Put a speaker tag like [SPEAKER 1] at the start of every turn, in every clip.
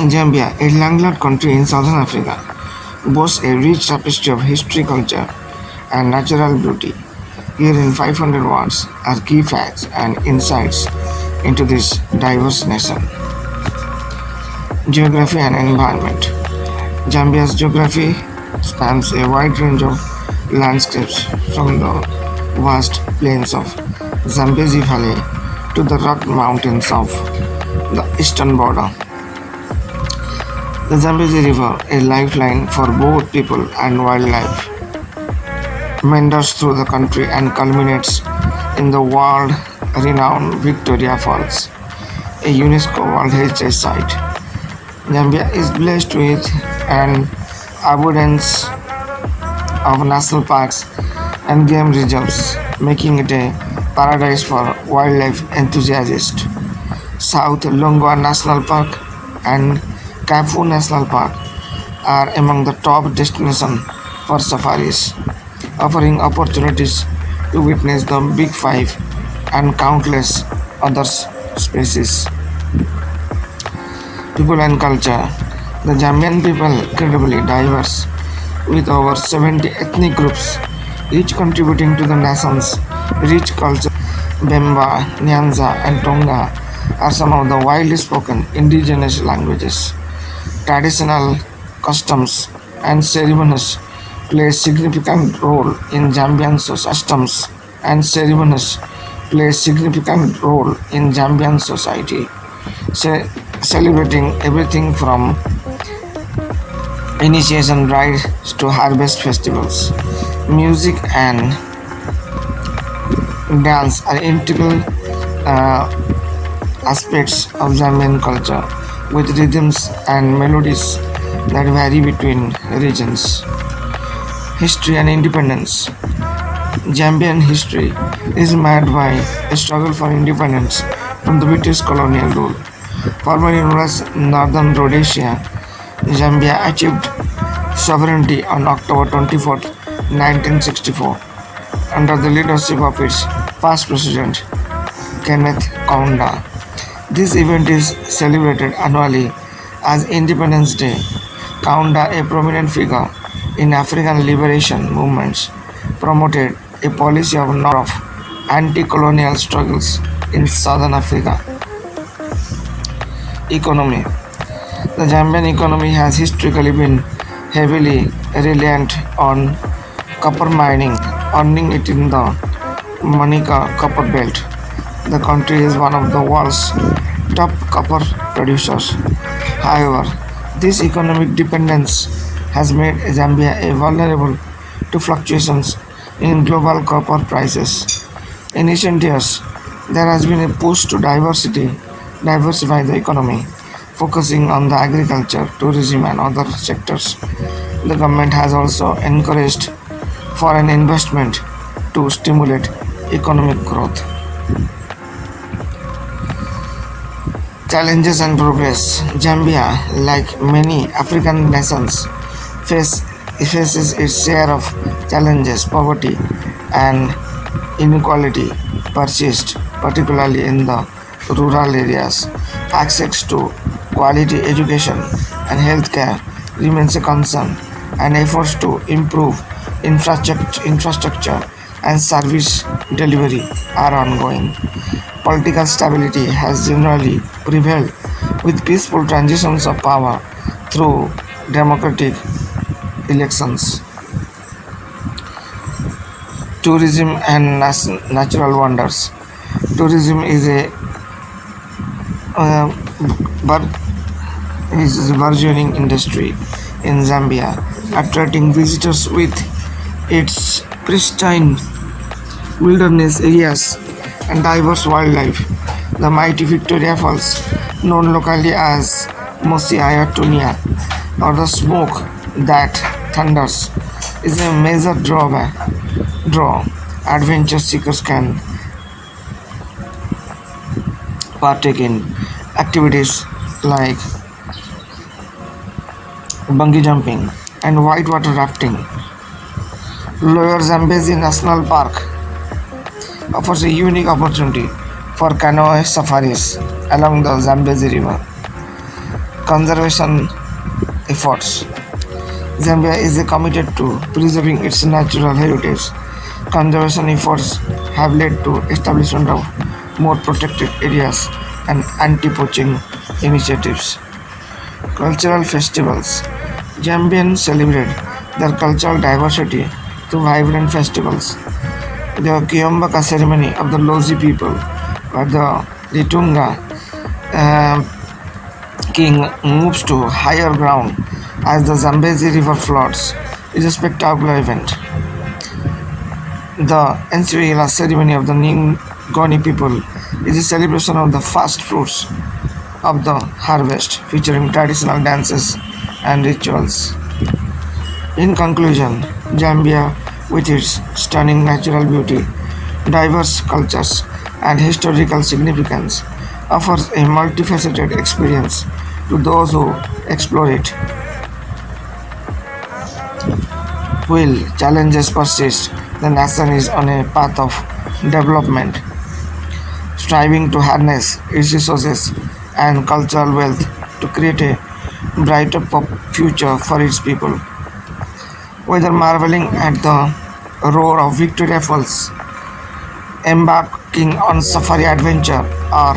[SPEAKER 1] Zambia, a landlocked country in southern Africa, boasts a rich tapestry of history, culture, and natural beauty. Here in 500 words are key facts and insights into this diverse nation. Geography and environment. Zambia's geography spans a wide range of landscapes from the vast plains of Zambezi Valley to the rugged mountains of the eastern border. The Zambezi River, a lifeline for both people and wildlife, meanders through the country and culminates in the world-renowned Victoria Falls, a UNESCO World Heritage Site. Zambia is blessed with an abundance of national parks and game reserves, making it a paradise for wildlife enthusiasts. South Longwa National Park and Kafu National Park are among the top destinations for safaris, offering opportunities to witness the Big Five and countless other species. People and culture. The Zambian people incredibly diverse, with over 70 ethnic groups, each contributing to the nation's rich culture. Bemba, Nyanza, and Tonga are some of the widely spoken indigenous languages. Traditional customs and ceremonies play a significant role in Zambian society, celebrating everything from initiation rites to harvest festivals. Music and dance are integral uh, aspects of Zambian culture, with rhythms and melodies that vary between regions. History and independence. Zambian history is marked by a struggle for independence from the British colonial rule. Formerly known as Northern Rhodesia, Zambia achieved sovereignty on October 24, 1964, under the leadership of its past president, Kenneth Kaunda. This event is celebrated annually as Independence Day. Kaunda, a prominent figure in African liberation movements, promoted a policy of anti-colonial struggles in southern Africa. Economy. The Zambian economy has historically been heavily reliant on copper mining, earning it in the Manica copper belt. The country is one of the world's top copper producers. However, this economic dependence has made Zambia vulnerable to fluctuations in global copper prices. In recent years, there has been a push to diversify the economy, focusing on the agriculture, tourism, and other sectors. The government has also encouraged foreign investment to stimulate economic growth. Challenges and progress. Zambia, like many African nations, faces its share of challenges. Poverty and inequality persist, particularly in the rural areas. Access to quality education and healthcare remains a concern, and efforts to improve infrastructure and service delivery are ongoing. Political stability has generally prevailed, with peaceful transitions of power through democratic elections. Tourism and natural wonders. Tourism is uh, a burgeoning industry in Zambia, attracting visitors with its pristine wilderness areas and diverse wildlife. The mighty Victoria Falls, known locally as Mosi Ayatonia or the smoke that thunders, is a major draw. Adventure seekers can partake in activities like bungee jumping and whitewater rafting. Lower Zambezi National Park offers a unique opportunity for canoe safaris along the Zambezi River. conservation efforts. Zambia is committed to preserving its natural heritage. Conservation efforts have led to establishment of more protected areas and anti-poaching initiatives. Cultural festivals. Zambians celebrate their cultural diversity through vibrant festivals. The Kiyombaka ceremony of the Lozi people, where the Litunga uh, king moves to higher ground as the Zambezi River floods, is a spectacular event. The Ensuela ceremony of the Ngoni people is a celebration of the first fruits of the harvest, featuring traditional dances and rituals. In conclusion, Zambia, with its stunning natural beauty, diverse cultures, and historical significance, offers a multifaceted experience to those who explore it. While challenges persist, the nation is on a path of development, striving to harness its resources and cultural wealth to create a brighter future for its people. Whether marveling at the roar of Victoria Falls, embarking on safari adventure, or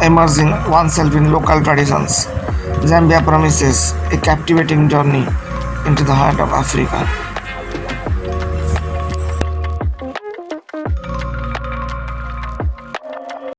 [SPEAKER 1] immersing oneself in local traditions, Zambia promises a captivating journey into the heart of Africa.